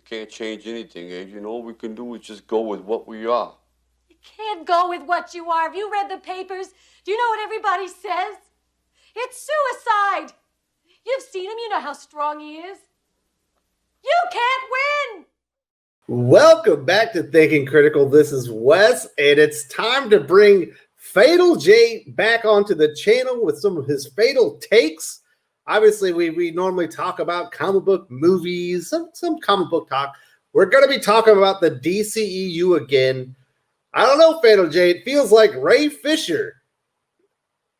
can't change anything, Agent. You know, all we can do is just go with what we are. You can't go with what you are. Have you read the papers? Do you know what everybody says? It's suicide. You've seen him. You know how strong he is. You can't win. Welcome back to Thinking Critical. This is Wes, and it's time to bring Fatal J back onto the channel with some of his fatal takes. Obviously, we normally talk about comic book movies, some comic book talk. We're going to be talking about the DCEU again. I don't know, Fatal J. It feels like Ray Fisher.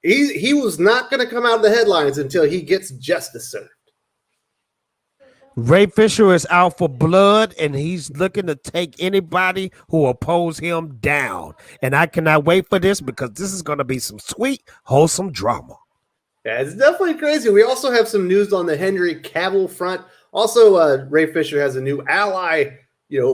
He was not going to come out of the headlines until he gets justice served. Ray Fisher is out for blood, and he's looking to take anybody who oppose him down. And I cannot wait for this because this is going to be some sweet, wholesome drama. Yeah, it's definitely crazy. We also have some news on the Henry Cavill front. Also, Ray Fisher has a new ally,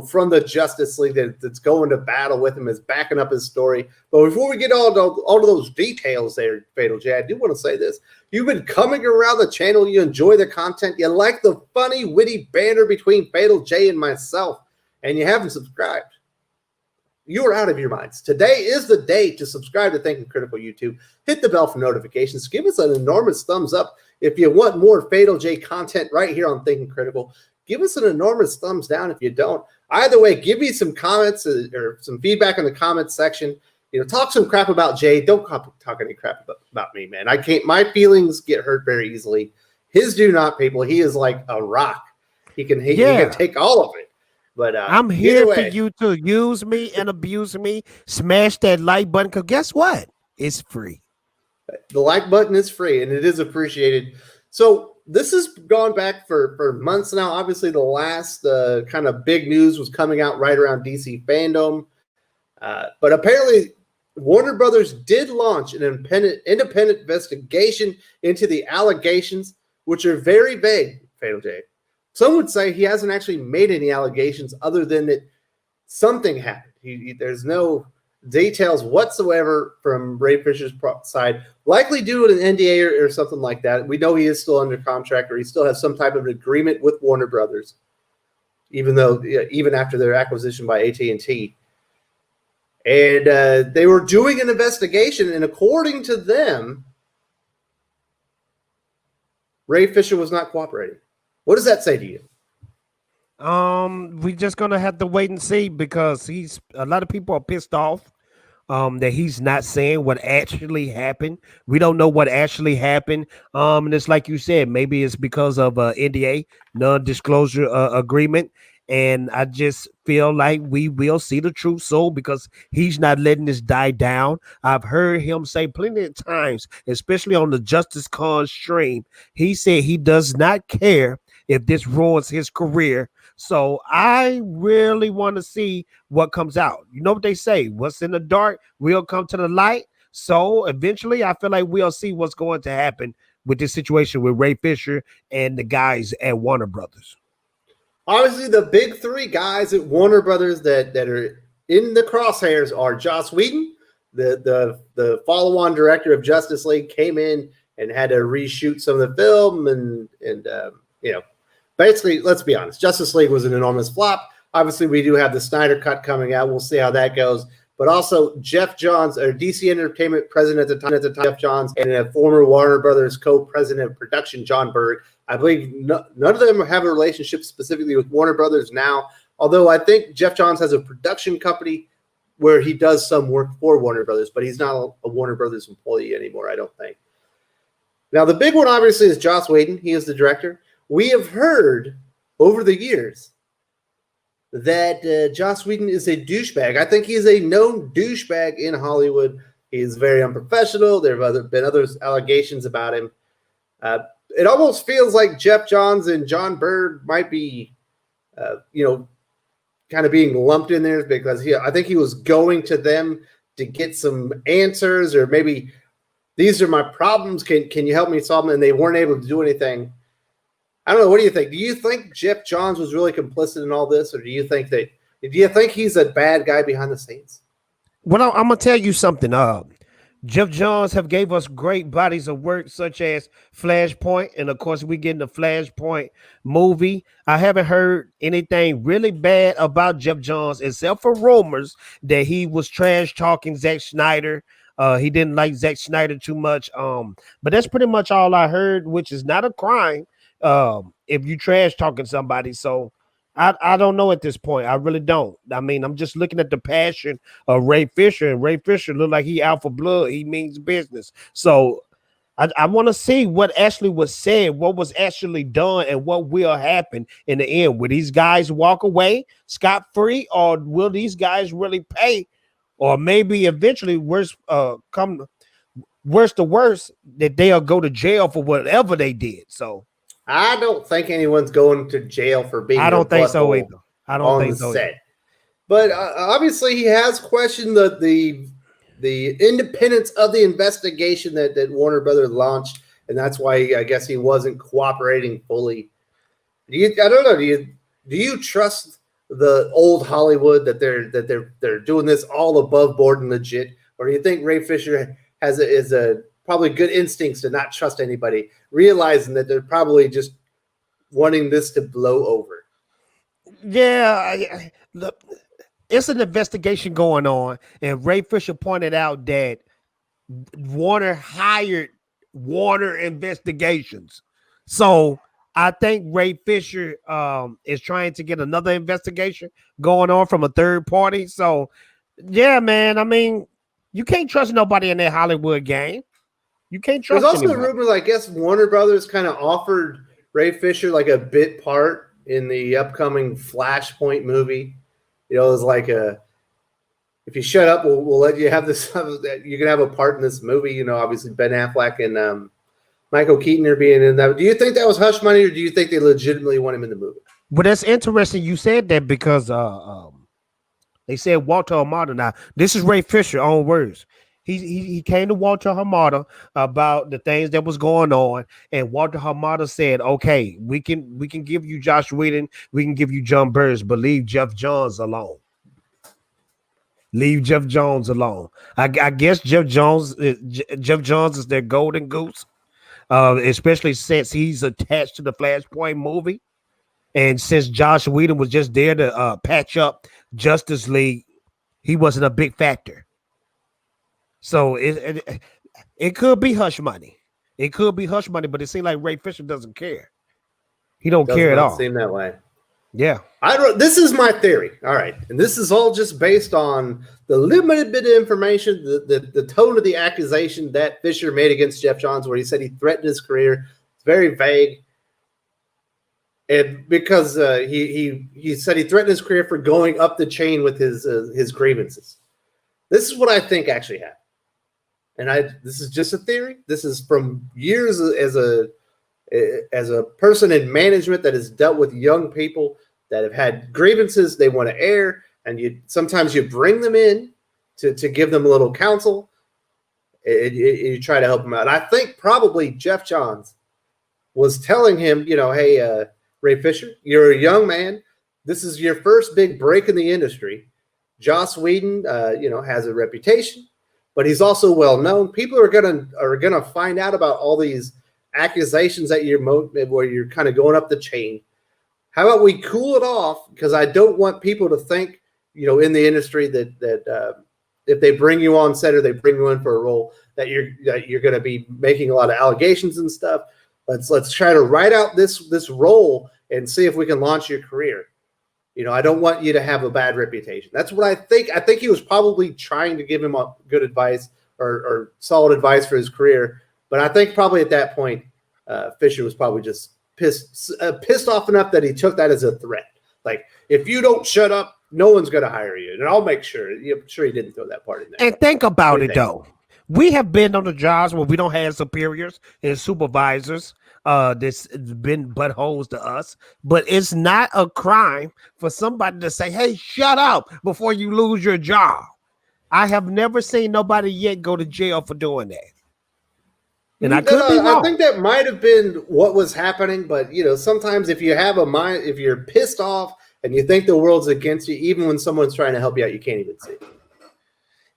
from the Justice League that's going to battle with him, is backing up his story. But before we get all of those details there, Fatal J, I do want to say this. You've been coming around the channel. You enjoy the content. You like the funny, witty banter between Fatal J and myself, and you haven't subscribed. You are out of your minds. Today is the day to subscribe to Thinking Critical YouTube. Hit the bell for notifications. Give us an enormous thumbs up if you want more Fatal J content right here on Thinking Critical. Give us an enormous thumbs down if you don't. Either way, give me some comments or some feedback in the comments section. Talk some crap about Jay. Don't talk any crap about me, man. I can't. My feelings get hurt very easily. His do not, people. He is like a rock. He can take all of it. But I'm here for you to use me and abuse me. Smash that like button, because guess what? It's free. The like button is free, and it is appreciated. So this has gone back for months now. Obviously, the last kind of big news was coming out right around DC fandom. But apparently, Warner Brothers did launch an independent investigation into the allegations, which are very vague, Fatal J. Some would say he hasn't actually made any allegations other than that something happened. There's no details whatsoever from Ray Fisher's side, likely due to an NDA or something like that. We know he is still under contract, or he still has some type of agreement with Warner Brothers, even after their acquisition by AT&T. And they were doing an investigation, and according to them, Ray Fisher was not cooperating. What does that say to you? We're just gonna have to wait and see, because a lot of people are pissed off that he's not saying what actually happened. We don't know what actually happened. And it's like you said, maybe it's because of NDA, non-disclosure agreement. And I just feel like we will see the truth soon, because he's not letting this die down. I've heard him say plenty of times, especially on the Justice Con stream, he said he does not care if this ruins his career. So I really want to see what comes out. You know what they say, what's in the dark will come to the light. So eventually I feel like we'll see what's going to happen with this situation with Ray Fisher and the guys at Warner Brothers. Obviously, the big three guys at Warner Brothers that are in the crosshairs are Joss Whedon, the follow-on director of Justice League, came in and had to reshoot some of the film, and basically, let's be honest, Justice League was an enormous flop. Obviously, we do have the Snyder Cut coming out. We'll see how that goes. But also, Jeff Johns, or DC Entertainment president at the time, Jeff Johns, and a former Warner Brothers co-president of production, John Berg. I believe none of them have a relationship specifically with Warner Brothers now, although I think Jeff Johns has a production company where he does some work for Warner Brothers, but he's not a Warner Brothers employee anymore, I don't think. Now, the big one, obviously, is Joss Whedon. He is the director. We have heard over the years that Joss Whedon is a douchebag. I think he's a known douchebag in Hollywood. He's very unprofessional. There have been other allegations about him. It almost feels like Jeff Johns and John Berg might be, kind of being lumped in there, because I think he was going to them to get some answers, or maybe these are my problems. Can you help me solve them? And they weren't able to do anything. I don't know. What do you think? Do you think Jeff Johns was really complicit in all this, or do you think he's a bad guy behind the scenes? Well, I'm gonna tell you something. Jeff Johns have gave us great bodies of work such as Flashpoint, and of course we get in the Flashpoint movie. I haven't heard anything really bad about Jeff Johns except for rumors that he was trash talking Zack Snyder. He didn't like Zack Snyder too much. But that's pretty much all I heard, which is not a crime. If you trash talking somebody. So I don't know at this point. I really don't. I mean, I'm just looking at the passion of Ray Fisher, and Ray Fisher look like he out for blood. He means business. So I want to see what actually was said, what was actually done, and what will happen in the end. Will these guys walk away scot-free, or will these guys really pay? Or maybe eventually worse the worst that they'll go to jail for whatever they did. So I don't think anyone's going to jail for being. I don't think so either. I don't think so. But obviously, he has questioned the independence of the investigation that Warner Brothers launched, and that's why I guess he wasn't cooperating fully. I don't know. Do you trust the old Hollywood that they're doing this all above board and legit, or do you think Ray Fisher is probably good instincts to not trust anybody, realizing that they're probably just wanting this to blow over? Yeah, look, it's an investigation going on, and Ray Fisher pointed out that Warner hired Warner Investigations. So I think Ray Fisher is trying to get another investigation going on from a third party. So, yeah, man, I mean, you can't trust nobody in that Hollywood game. You can't trust. There's also anybody. rumors, I guess Warner Brothers kind of offered Ray Fisher like a bit part in the upcoming Flashpoint movie. You know, it was like if you shut up, we'll let you have this. You can have a part in this movie. You know, obviously Ben Affleck and Michael Keaton are being in that. Do you think that was hush money, or do you think they legitimately want him in the movie? Well, that's interesting you said that, because they said Walter Hamada. Now, this is Ray Fisher own words. He came to Walter Hamada about the things that was going on, and Walter Hamada said, "Okay, we can give you Josh Whedon, we can give you John Burns, but leave Jeff Johns alone. Leave Jeff Johns alone." I guess Jeff Johns is their golden goose, especially since he's attached to the Flashpoint movie, and since Josh Whedon was just there to patch up Justice League, he wasn't a big factor. So it could be hush money. It could be hush money, but it seems like Ray Fisher doesn't care. He don't care at all. Seem that way. Yeah. This is my theory. All right. And this is all just based on the limited bit of information, the tone of the accusation that Fisher made against Jeff Johns, where he said he threatened his career. It's very vague. And because he said he threatened his career for going up the chain with his grievances. This is what I think actually happened. And this is just a theory. This is from years as a person in management that has dealt with young people that have had grievances they want to air, and sometimes you bring them in to give them a little counsel. You try to help them out. And I think probably Jeff Johns was telling him, hey, Ray Fisher, you're a young man. This is your first big break in the industry. Joss Whedon, has a reputation, but he's also well known. People are gonna find out about all these accusations that where you're kind of going up the chain. How about we cool it off? Because I don't want people to think, in the industry that if they bring you on set or they bring you in for a role, that you're going to be making a lot of allegations and stuff. Let's try to write out this role and see if we can launch your career. I don't want you to have a bad reputation. That's what I think. I think he was probably trying to give him a good advice or solid advice for his career. But I think probably at that point, Fisher was probably just pissed off enough that he took that as a threat. Like, if you don't shut up, no one's going to hire you. And I'll make sure. I'm sure he didn't throw that part in there. And think about it, though. We have been on the jobs where we don't have superiors and supervisors. That's been buttholes to us, but it's not a crime for somebody to say, "Hey, shut up," before you lose your job. I have never seen nobody yet go to jail for doing that. And I could be wrong. I think that might have been what was happening, but sometimes if you have a mind, if you're pissed off and you think the world's against you, even when someone's trying to help you out, you can't even see.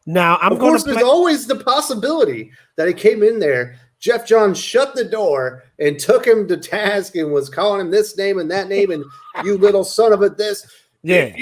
Now I'm of going course, to there's always the possibility that he came in there. Jeff Johns shut the door and took him to task and was calling him this name and that name and you little son of a this. Yeah.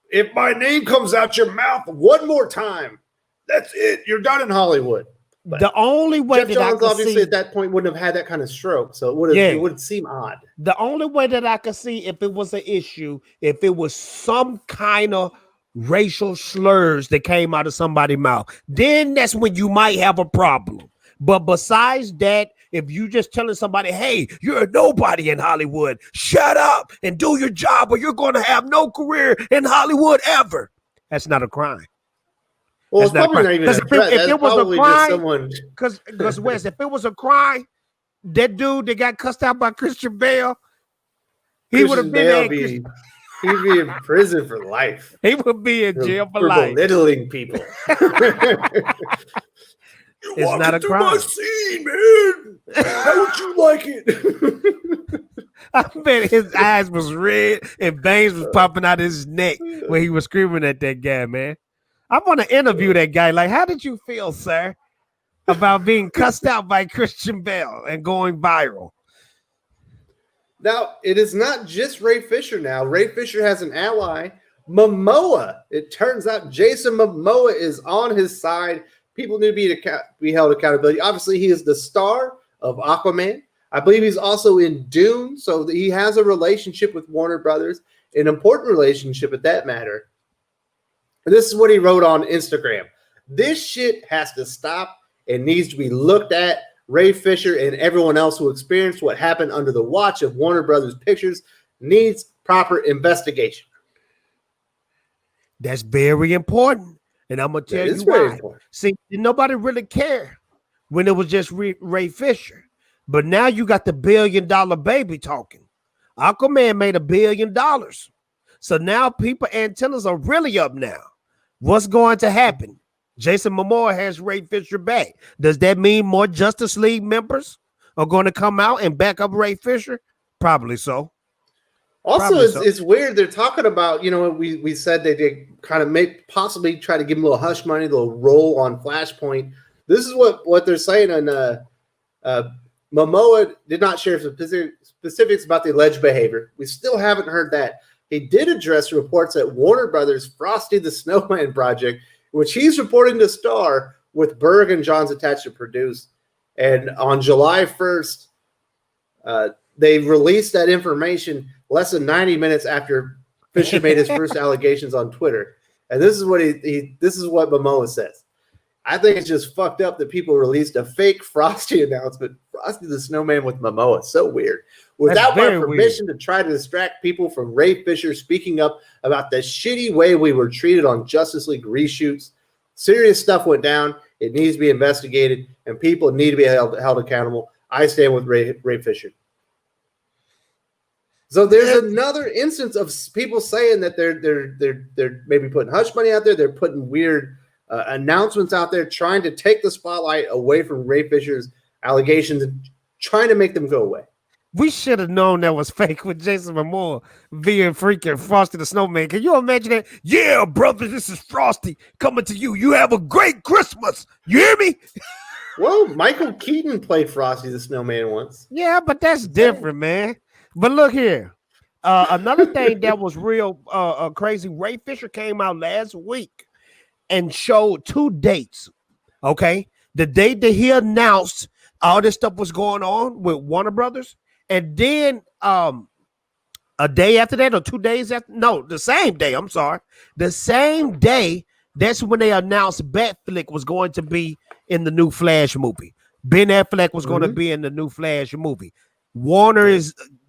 If my name comes out your mouth one more time, that's it. You're done in Hollywood. But the only way Jeff that Johns I could obviously see at that point wouldn't have had that kind of stroke, so it would seem odd. The only way that I could see if it was an issue, if it was some kind of racial slurs that came out of somebody's mouth, then that's when you might have a problem. But besides that, if you just telling somebody, hey, you're a nobody in Hollywood, shut up and do your job or you're going to have no career in Hollywood ever. That's not a crime. Well, it's probably not even a threat. If it was a crime, because Wes, if it was a crime, that dude that got cussed out by Christian Bale, he would have been he'd be in prison for life. He would be in jail for life. Belittling people. It's not a crime. My scene, man. How would you like it? I bet his eyes was red and veins was popping out his neck when he was screaming at that guy, man. I want to interview that guy. Like, how did you feel, sir, about being cussed out by Christian Bale and going viral? Now, it is not just Ray Fisher now. Ray Fisher has an ally, Momoa. It turns out Jason Momoa is on his side. People need to be held accountability. Obviously, he is the star of Aquaman. I believe he's also in Dune, so he has a relationship with Warner Brothers, an important relationship at that matter. And this is what he wrote on Instagram. This shit has to stop and needs to be looked at. Ray Fisher and everyone else who experienced what happened under the watch of Warner Brothers Pictures needs proper investigation. That's very important. And I'm going to tell you why. See, nobody really cared when it was just Ray Fisher. But now you got the $1 billion baby talking. Aquaman made $1 billion. So now people antennas are really up now. What's going to happen? Jason Momoa has Ray Fisher back. Does that mean more Justice League members are going to come out and back up Ray Fisher? Probably so. Also, it's weird. They're talking about, we said they kind of possibly try to give him a little hush money, a little role on Flashpoint. This is what they're saying. And Momoa did not share specifics about the alleged behavior. We still haven't heard that. He did address reports that Warner Brothers' Frosty the Snowman project, which he's reporting to star, with Berg and Johns attached to produce. And on July 1st, they released that information less than 90 minutes after Fisher made his first allegations on Twitter. And this is what this is what Momoa says. I think it's just fucked up that people released a fake Frosty announcement, Frosty the Snowman with Momoa. So weird. Without my permission to try to distract people from Ray Fisher speaking up about the shitty way we were treated on Justice League reshoots. Serious stuff went down. It needs to be investigated, and people need to be held accountable. I stand with Ray Fisher. So there's another instance of people saying that they're maybe putting hush money out there. They're putting weird announcements out there, trying to take the spotlight away from Ray Fisher's allegations and trying to make them go away. We should have known that was fake with Jason Momoa being freaking Frosty the Snowman. Can you imagine that? Yeah, brother, this is Frosty coming to you. You have a great Christmas. You hear me? Well, Michael Keaton played Frosty the Snowman once. Yeah, but that's different, man. But look here. Another thing that was real crazy, Ray Fisher came out last week and showed 2 dates. Okay? The date that he announced all this stuff was going on with Warner Brothers. And then a day after that, or 2 days after, no, the same day, I'm sorry. The same day, that's when they announced Batfleck was going to be in the new Flash movie. Ben Affleck was going to be in the new Flash movie. Warner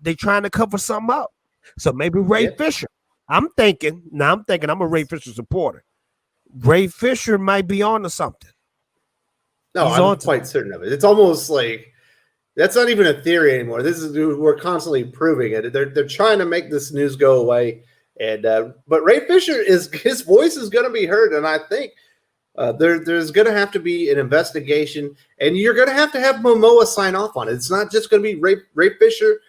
they trying to cover something up. So maybe Ray Fisher. I'm thinking, I'm a Ray Fisher supporter. Ray Fisher might be on to something. No, I'm quite certain of it. It's almost like that's not even a theory anymore. We're constantly proving it. They're trying to make this news go away. And but Ray Fisher his voice is going to be heard, and I think there's going to have to be an investigation, and you're going to have Momoa sign off on it. It's not just going to be Ray Fisher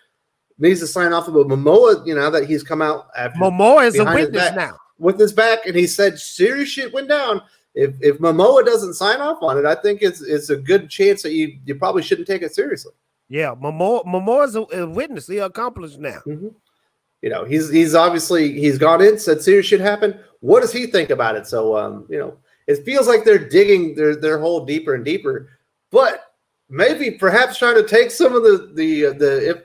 needs to sign off, but Momoa, that he's come out after. Momoa is a witness now with his back, and he said serious shit went down. if Momoa doesn't sign off on it, I think it's a good chance that you probably shouldn't take it seriously. Yeah, Momoa's a witness. He accomplished now. Mm-hmm. You know, he's obviously gone in, said serious shit happened. What does he think about it? So you know, it feels like they're digging their hole deeper and deeper, but maybe perhaps trying to take some of the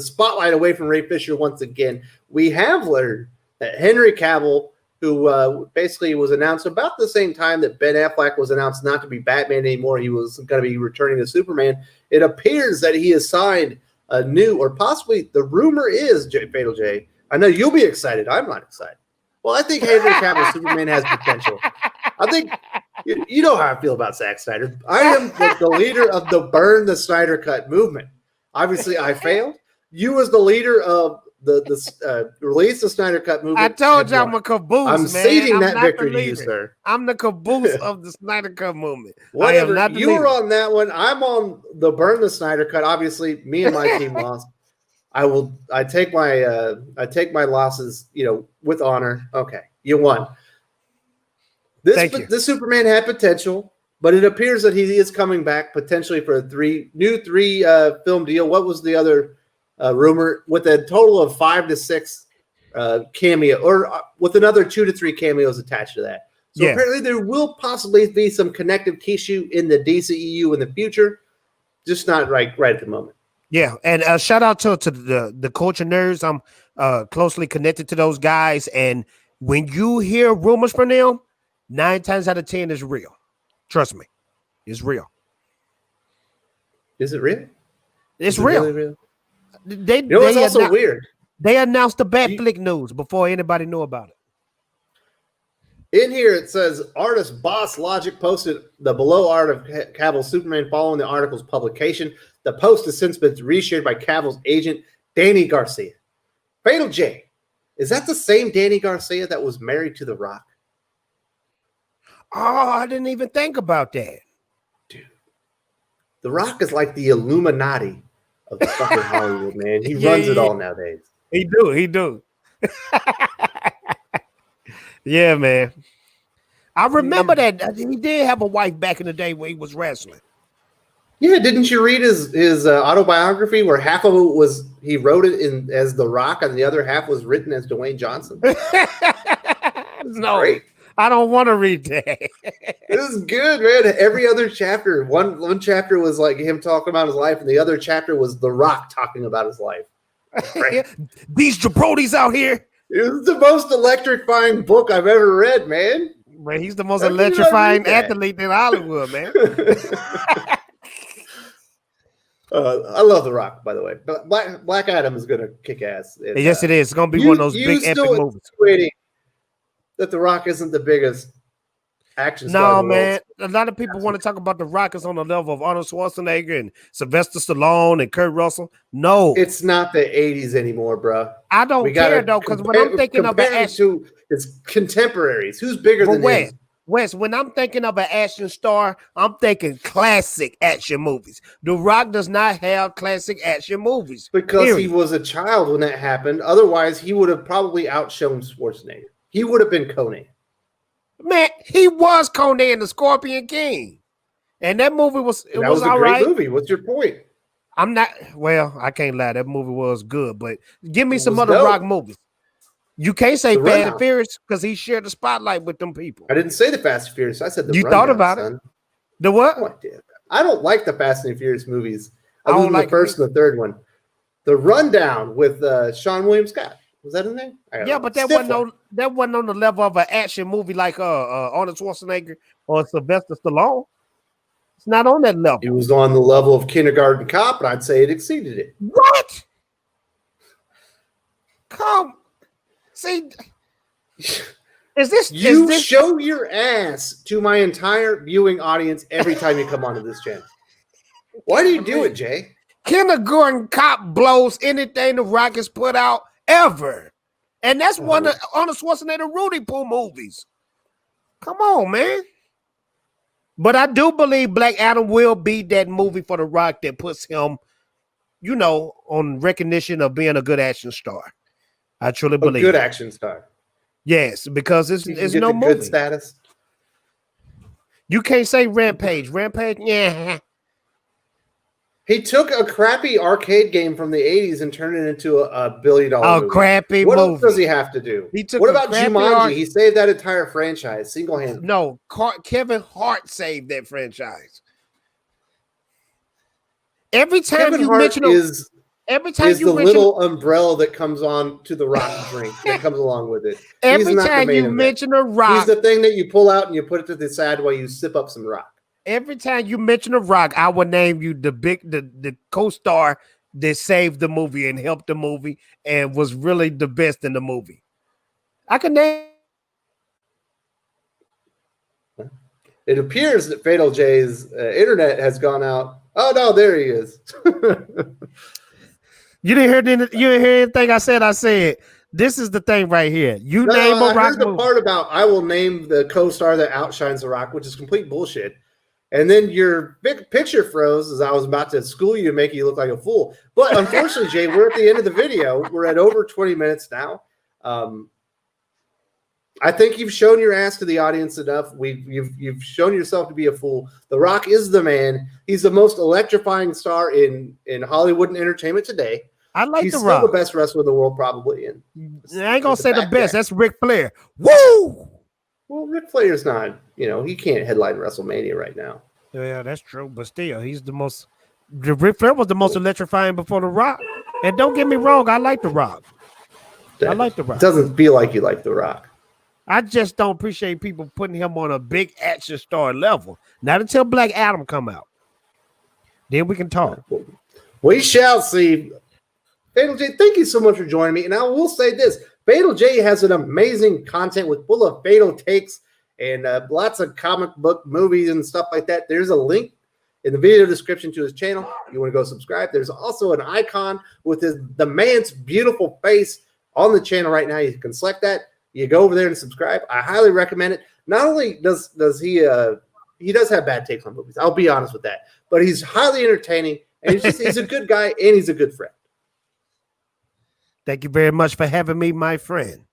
spotlight away from Ray Fisher once again. We have learned that Henry Cavill, who basically was announced about the same time that Ben Affleck was announced not to be Batman anymore, he was going to be returning to Superman. It appears that he has signed a new, or possibly the rumor is, Fatal J, I know you'll be excited. I'm not excited. Well, I think Henry Cavill Superman has potential. I think you know how I feel about Zack Snyder. I am the leader of the Burn the Snyder Cut movement. Obviously, I failed. You as the leader of the release the Snyder Cut movement. I told you I'm a caboose. I'm ceding that victory to you, sir. I'm the caboose of the Snyder Cut movement. Whatever. I am not the you leader. were on that one. I'm on the Burn the Snyder Cut. Obviously, me and my team lost. I take my losses, you know, with honor. Okay, you won. This Superman had potential, but it appears that he is coming back potentially for a three film deal. What was the other rumor? With a total of 5 to 6 cameo, or with another 2 to 3 cameos attached to that. So apparently there will possibly be some connective tissue in the DCEU in the future, just not right at the moment. Yeah, and shout out to the culture nerds. I'm closely connected to those guys, and when you hear rumors from them, 9 times out of 10 is real. Trust me, it's real. Is it real? It's real. Really real? They, you know what's also weird? They announced the Batflick news before anybody knew about it. In here, it says artist Boss Logic posted the below art of Cavill Superman following the article's publication. The post has since been reshared by Cavill's agent, Danny Garcia. Fatal J, is that the same Danny Garcia that was married to The Rock? Oh, I didn't even think about that. Dude, The Rock is like the Illuminati of the fucking Hollywood, man. He runs it all nowadays. He do. Yeah, man. I remember that he did have a wife back in the day when he was wrestling. Yeah, didn't you read his autobiography where half of it was he wrote it in as The Rock and the other half was written as Dwayne Johnson? No, great. I don't want to read that. This is good, man. Every other chapter, one chapter was like him talking about his life, and the other chapter was The Rock talking about his life. Right? These jabronis out here. It was the most electrifying book I've ever read, man. Man, he's the most electrifying athlete in Hollywood, man. I love The Rock, by the way. But Black Adam is going to kick ass. Yes, it is. It's going to be one of those big epic movies. That The Rock isn't the biggest action star. No, man. A lot of people want to talk about The Rock is on the level of Arnold Schwarzenegger and Sylvester Stallone and Kurt Russell. No. It's not the 80s anymore, bro. I don't care, though, because when I'm thinking of an action... It's contemporaries. Who's bigger than him? Wes, when I'm thinking of an action star, I'm thinking classic action movies. The Rock does not have classic action movies. Because he was a child when that happened. Otherwise, he would have probably outshone Schwarzenegger. He would have been Conan. Man, he was Conan the Scorpion King. And that movie was a great movie. What's your point? I can't lie. That movie was good, but give me some other Rock movies. You can't say Fast and Furious because he shared the spotlight with them people. I didn't say the Fast and Furious. I said the Rundown, thought about it. The what? I don't like the Fast and Furious movies. Other than the first and the third one. The Rundown with Sean William Scott. Was that his name? Yeah, but that wasn't on the level of an action movie like Arnold Schwarzenegger or Sylvester Stallone. It's not on that level. It was on the level of Kindergarten Cop, and I'd say it exceeded it. What? See, is this show your ass to my entire viewing audience every time you come onto this channel? Why do you do it, Jay? Kindergarten Cop blows anything the Rock has put out ever, and that's one of Arnold Schwarzenegger Rudy Poo movies. Come on, man. But I do believe Black Adam will be that movie for the Rock that puts him, on recognition of being a good action star. I truly believe a good action star. Yes, because it's no movie. Good status. You can't say Rampage. Rampage, yeah. He took a crappy arcade game from the 80s and turned it into a $1 billion movie. Crappy what movie. else does he have to do? He What about Jumanji? He saved that entire franchise single-handedly. No, Kevin Hart saved that franchise. Every time Kevin you Hart mention is the mention, little umbrella that comes on to the Rock drink that comes along with it. Every time you mention a Rock, he's the thing that you pull out and you put it to the side while you sip up some Rock. Every time you mention a Rock, I will name you the co-star that saved the movie and helped the movie and was really the best in the movie. I can name. It appears that Fatal J's internet has gone out. Oh no, there he is. You didn't hear anything I said. I said this is the thing right here. You name a Rock I heard the movie. part about I will name the co-star that outshines the Rock, which is complete bullshit. And then your big picture froze as I was about to school you and make you look like a fool. But unfortunately, Jay, we're at the end of the video. We're at over 20 minutes now. I think you've shown your ass to the audience enough. You've shown yourself to be a fool. The Rock is the man. He's the most electrifying star in Hollywood and entertainment today. I like He's the still Rock. the best wrestler in the world, probably. And I ain't gonna say the best. That's Ric Flair. Woo! Well, Ric Flair's not. He can't headline WrestleMania right now. Yeah, that's true. But still, he's the most. Ric Flair was the most electrifying before the Rock. And don't get me wrong, I like the Rock. I like the Rock. It doesn't feel like you like the Rock. I just don't appreciate people putting him on a big action star level. Not until Black Adam come out. Then we can talk. We shall see. Fatal J, thank you so much for joining me. And I will say this. Fatal J has an amazing content with full of fatal takes and lots of comic book movies and stuff like that. There's a link in the video description to his channel. You want to go subscribe. There's also an icon with the man's beautiful face on the channel right now. You can select that. You go over there and subscribe. I highly recommend it. Not only does he does have bad takes on movies. I'll be honest with that. But he's highly entertaining, and he's a good guy, and he's a good friend. Thank you very much for having me, my friend.